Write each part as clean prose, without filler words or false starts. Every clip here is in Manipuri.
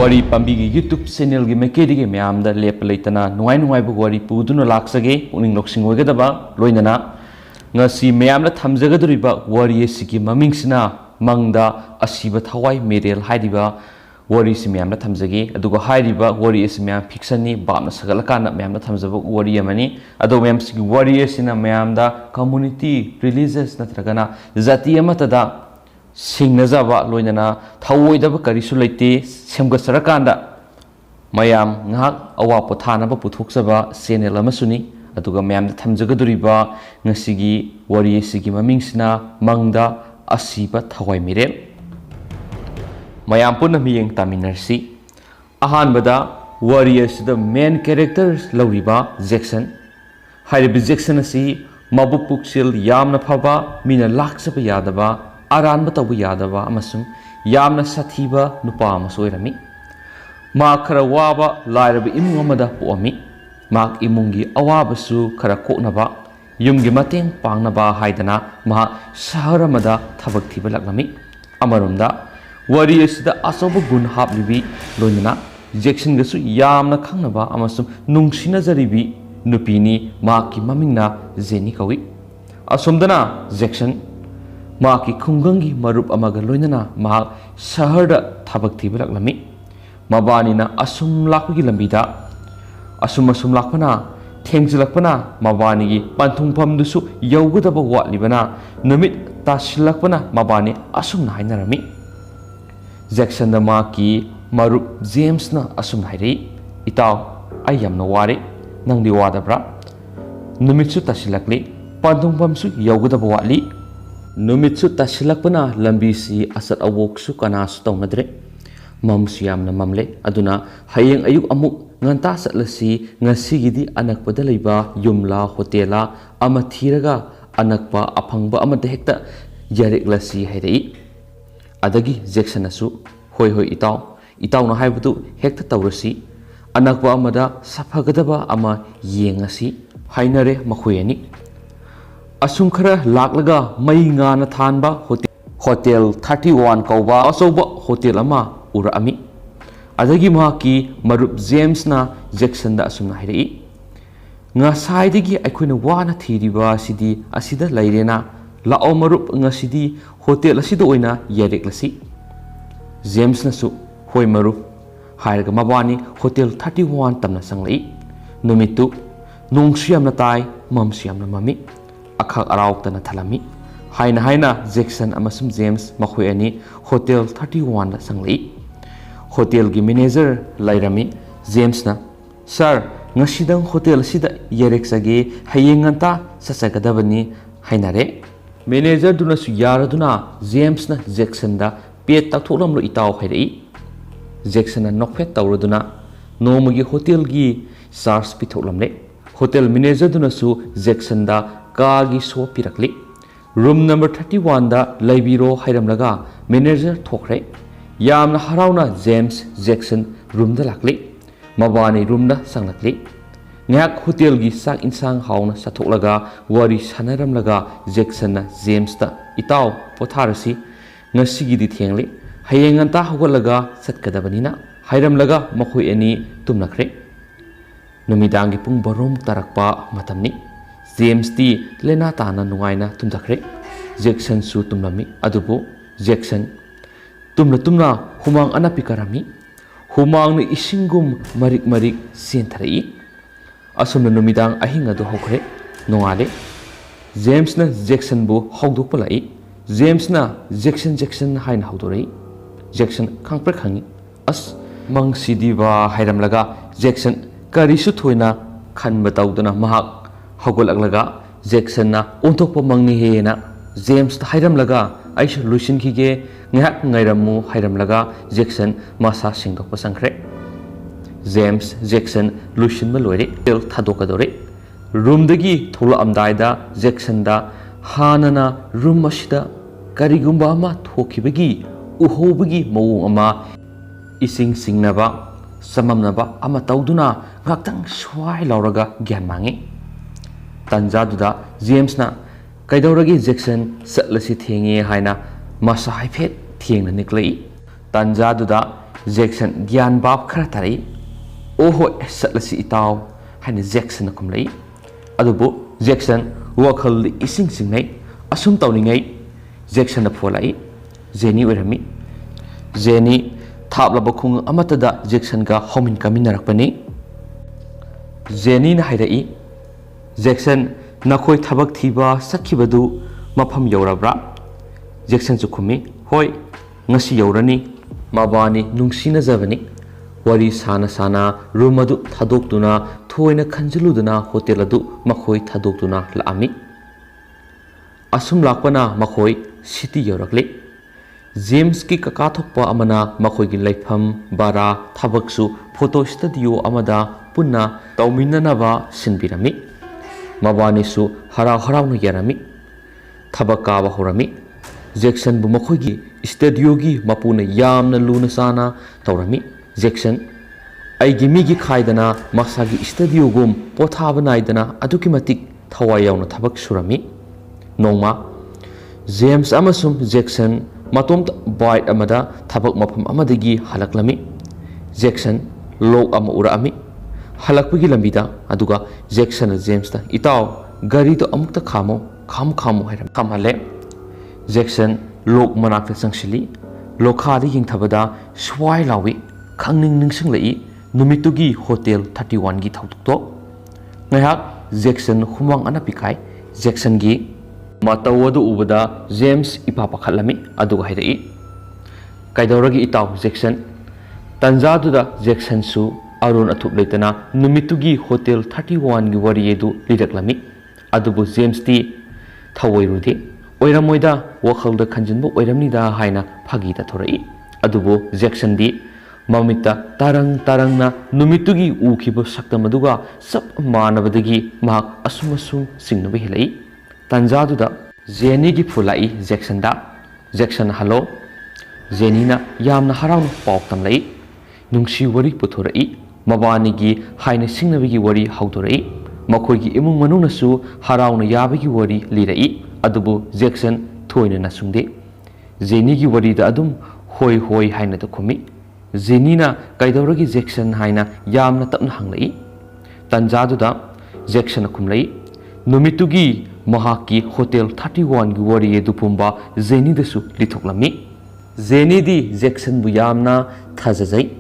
Wari Pambi YouTube channel gi mekedi gi myam da lep leitana nuai bu wari puduna laksage uning loksing oigadaba loinana ngasi myam la thamjagaduriba wari sigi mamingsina Mangda Ashiba Thawai Mirel haidiba wari si myam la thamjage aduga haidiba wari si myam fiction ni bamna sagalakana myam la thamjaba wari amani adu myam sigi wari sina myam da community religious natragana zati amatada Singnazaba loinana Thawai karisu laite semgassarakanda mayam ngahak awa pothanaba puthokjaba channel amasuni aduga mayam thamjagaduriba ngasigi wari sigi mamingsina Mangda Ashiba Thawai Mirel mayam punna miyeng taminarsi ahanbada wari asida main characters lawriba Jackson hairibi Jackson asi mabupuksil yamna phaba mina laksaba yadaba aran batawu yadaba amasung yamna sathiba nupa amasoirami ma khara waba lairabi imung amada poami mak imungi awabasu khara koknaba yumgi mateng pangnaba haidana ma shahar amada thabak thiba laklami amarumda wari asida asoba gun hablibi loinana Jackson gasu yamna khangnaba amasung nungsina jaribi nupini maki mamingna Jenny kawi asomdana Jackson Maki Khungangi Marup Amaga Loinana Mahak Saharda Thabak Thiba laklami Mabanina Asum Lakpagi lambida Asum Lakpana Thengsilakpana Mabanigi Panthungpham dusu Yaugadaba watlibana Numit Tasilakpana Mabani Asum hainarami Jackson da Maki Marup James na Asum hairi Itaw ay yamna wari nangdi wadabra Numitsu tasilakli Panthungphamsu Yaugadaba watli Numitsu tasilakpana lambisi asat awoksu kanasu tawnadre mamsu yamna mamle aduna hayeng ayuk amuk nganta satlasi ngasigidi anakpada leiba yumla hotela ama thiraga anakpa aphangba amada hekta yareklasi hairei adagi Jackson asu hoi itaw na haibadu hekta tawrasi anakpa amada safagadaba ama yengasi hainare makhuyani Asungkara laklaga mai ngana thanba hotel 31 kauba asoba hotel ama ura ami adagi maki marup James na Jackson da asumna hairei nga saidagi aikoina wana thiriba sidi asida lairena lao marup nga sidi hotel asida oina yareklasi James na su hoi marup hairga mabani hotel 31 tamna sanglei numitu nungsiam na tai mamsiam na mami Akhak arauk tana thalami haina Jackson amasum James makhui ani hotel 31 la sanglei hotel gi manager lairami James na sir ngasidang hotel sida yereksage hayenganta sasagadabani hainare manager duna su yaraduna James na Jackson da pe takthoklam lo itaw hairei Jackson na nokphet tawraduna nomagi hotel gi charge pithoklamle hotel manager duna su Jackson da Kagi so pirakli room number 31 da leibiro hairamlaga manager thokre yamna harauna James Jackson room da lakli mabani room da sanglakli ngak hotel gi sak insang hauna sathoklaga wari sanaramlaga Jackson na James da itaw potharasi ngasigi di thengli hayenganta hogalaga satkadabanina hairamlaga makhui ani tumnakre numidangi pung barom tarakpa matamni James ti lena tana nungaina tumdakre Jackson su tumnami adubu Jackson tumna humang anapikarami humang ni isingum marik senthari asumna numidang ahinga do hokre nongale James na Jackson bu hawduk palai James na Jackson haina hawdorei Jackson khangpre khangi as mang sidiba hairamlaga Jackson karisu thoina khanba tawduna mahak Hogolaglaga Jackson na untokpa mangni hena James ta hairamlaga aisha lusin khige ngak ngairamu hairamlaga Jackson masa singdokpa sangkre James Jackson lusin malore tel thadokadore room dagi thola amdaida Jackson da hanana room asida karigumba ama thokibagi uhobagi mawung ama ising singnaba samamnaba ama tawduna ngaktang swai lauraga gyan mangi Tanjaduda James na kaidoragi Jackson satlasi thengi haina masa haifet thengna niklei Tanjaduda Jackson Gyan Bab Kratari Oho Satlasi Itao Hani Jackson Kumlay Adubu Jackson Wakal Ising Singnay Asum Tawningai Jackson the Polai Zeni Werami Zeni Tabla Bakung Amatada Jackson ga Homin Kaminarakani Zeni Nahidai Jackson Nakoi Tabak Tiba Sakibadu Mapam Yorabra Jackson Sukumi Hoi Ngasi Yorani Mabani Nungsina Zavani Wari Sana Sana Rumadu Tadokduna Toina Kanjuluduna Hoteladu Makoi Tadokduna Lami Asum Lakwana Makoi City Yorakli James ki Kakathokpa Amana Makoi gi Laifam Bara Thabaksu Photo Studio Amada Punna Tauminanaba Sinbirami Mabani su Harau Harau no Yarami Thabaka Bahurami Jackson bu Makoi gi Studio gi Mapuna Yamna Luna Sana Taurami Jackson Aigi Migi Kaidana Masagi Studio Gum Pothaba Naidana Adukimatik Thawai Yauna Thabak Surami Nongma James Amasum Jackson Matom Bite Amada Thabak Mapam Amadagi Halaklami Jackson Log Ama Urami Halakpagi Lambida Aduga Jackson James ta Itao Gari to Amukta Kamo Kamo Hiram Kamale Jackson Log Manakta Sangshili Lokhadi Ying Thabada Swai Lawi Kangning Ningsing Lai Numitugi Hotel 31 gi Thautukto Ngahak Jackson Humang Anapikai Jackson gi Matawadu Ubada James Ipapa Khalami Aduga Hidai Kaidoragi Itau Jackson Tanjaduda Jackson su Arun Atup Laitana Numitugi Hotel 31 gi Wariedu Lidaklami Adubu James ti Thawai Rudi Oiramoida Wakhalda Kanjinbu Oiramnida Haina Phagita Thorai Adubu Jackson di Mamita Tarang na Numitugi Ukibu Saktamaduga Sap Manabadagi Mahak Asumasum Singnabi Hilai Tanjaduda Zeni gi Fulai Jackson da Jackson Hello Zenina Yamna Harau Pautam Lai Nungsi Wari Puthorai Mabani gi Haina Singnabi Wari Hautorai Makoi gi Imung Manunasu Harau na Yabagi Wari Lirai Adubu Jackson Thoina Nasungde Zeni gi Wari da Adum Hoi Haina da Kumi Zenina Kaidoragi Jackson Haina Yamna Tapna Hanglai Tanjaduda Jackson Kumlai Numitugi Mahaki Hotel 31 gi Wari Dupumba Zeni dasu Lithoklami Zeni di Jackson bu Yamna Thazazai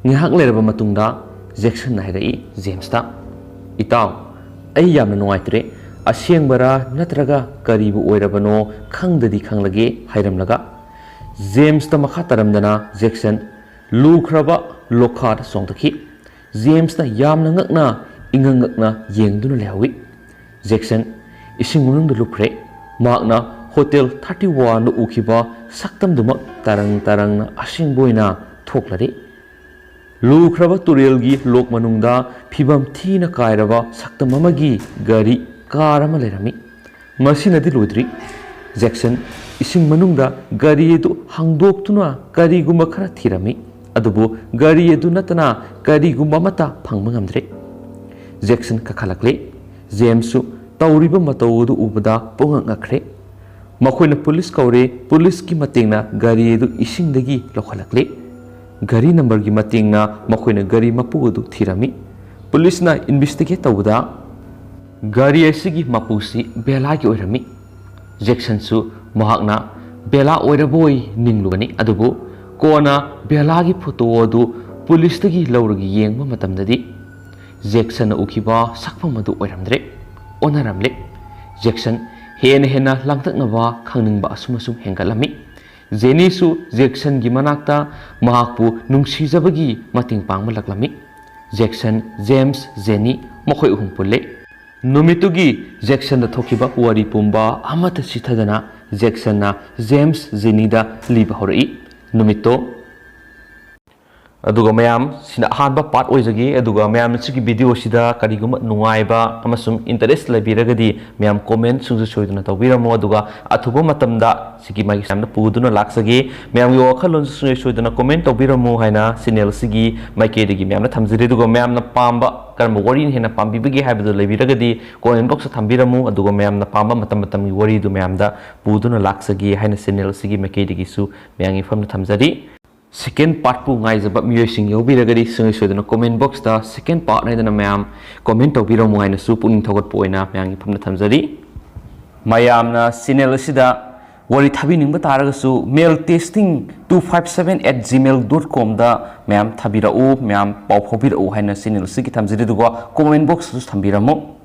Ngihak leraba matungda Jackson Nahidai James ta Itao Ai Yamna Nuaitre Asiengbara Natraga Karibu Oirabano Khangdadi Khanglage Hairamlaga James ta makha taramdana Jackson Lukraba Lokhar Songtaki James ta Yamna Ngakna Ingangakna Yengduna Lehawi Jackson Isingunung Lupre Magna Hotel 31 no Ukiba Saktam Duma Tarang na Asing Boyna Thoklari Lukraba Turelgi Lok Manungda Pibam Tina Kairaba Saktam Amagi Gari Karama Lerami Masinadi Ludri Jackson Ising Manungda Gari Edu Hangdoktuna Gari Gumba Khara Thirami Adubu Gari Edu Natana Gari Gumba Mata Phangmangamdre Jackson Kakhalakle James su Tauriba Matawudu Ubada Pungak Ngakre Makoina Police Kaure Police ki Matingna Gari Edu Isingdagi Lokhalakle Gari number gi Matingna Makoina Gari Mapudu Thirami Police na investigate tawuda Gari Esigi Mapusi Bela ki Oirami Jackson su Mahakna Bela Oiraboi Ninglugani Adubu Kona Bela gi photo adu Police tagi Lauragi Yengma Matamdadi Jackson Ukiba Sakpamadu Oiramdre Onaramle Jackson Hena Langtaknaba Kangningsba Asumasum Hengalami Zeni su Jackson gi manakta Mahakpu Nungsijabagi Mating Pangma Laklami Jackson James Zeni Makhoi Uhum Pulle Numitugi Jackson da Thokiba Wari Pumba Amata Sithadana Jackson na James Zeni da Liba Horai Numito aduga mayam sina hanba part oijagi aduga mayam chiki video sida kariguma nuaiba amasum interest labiragadi mayam comment sungsu soiduna tawbiramo aduga athuba matamda sigi mai samna puduna laksagi mayam yo khalon sungsu soiduna comment tawbiramo haina channel sigi maike digi mayam na thamjiri aduga mayam na pamba karma wari hena pambi bigi habdu labiragadi comment box thambiramo aduga mayam na pamba matam matam gi wari du mayam da puduna laksagi haina channel sigi maike digi su mayang ifam na thamjari second part pu ngai jaba miyo sing yo biragadi sung soidana comment box da second part na dana mayam comment to biro mo haina su puning thogot poina mayang phumna thamjari mayam na channel sida wari thabiningba taraga su mail testing 257@gmail.com da mayam thabirau mayam pau phobirau haina channel sigi thamjari dugo comment box su thambiramo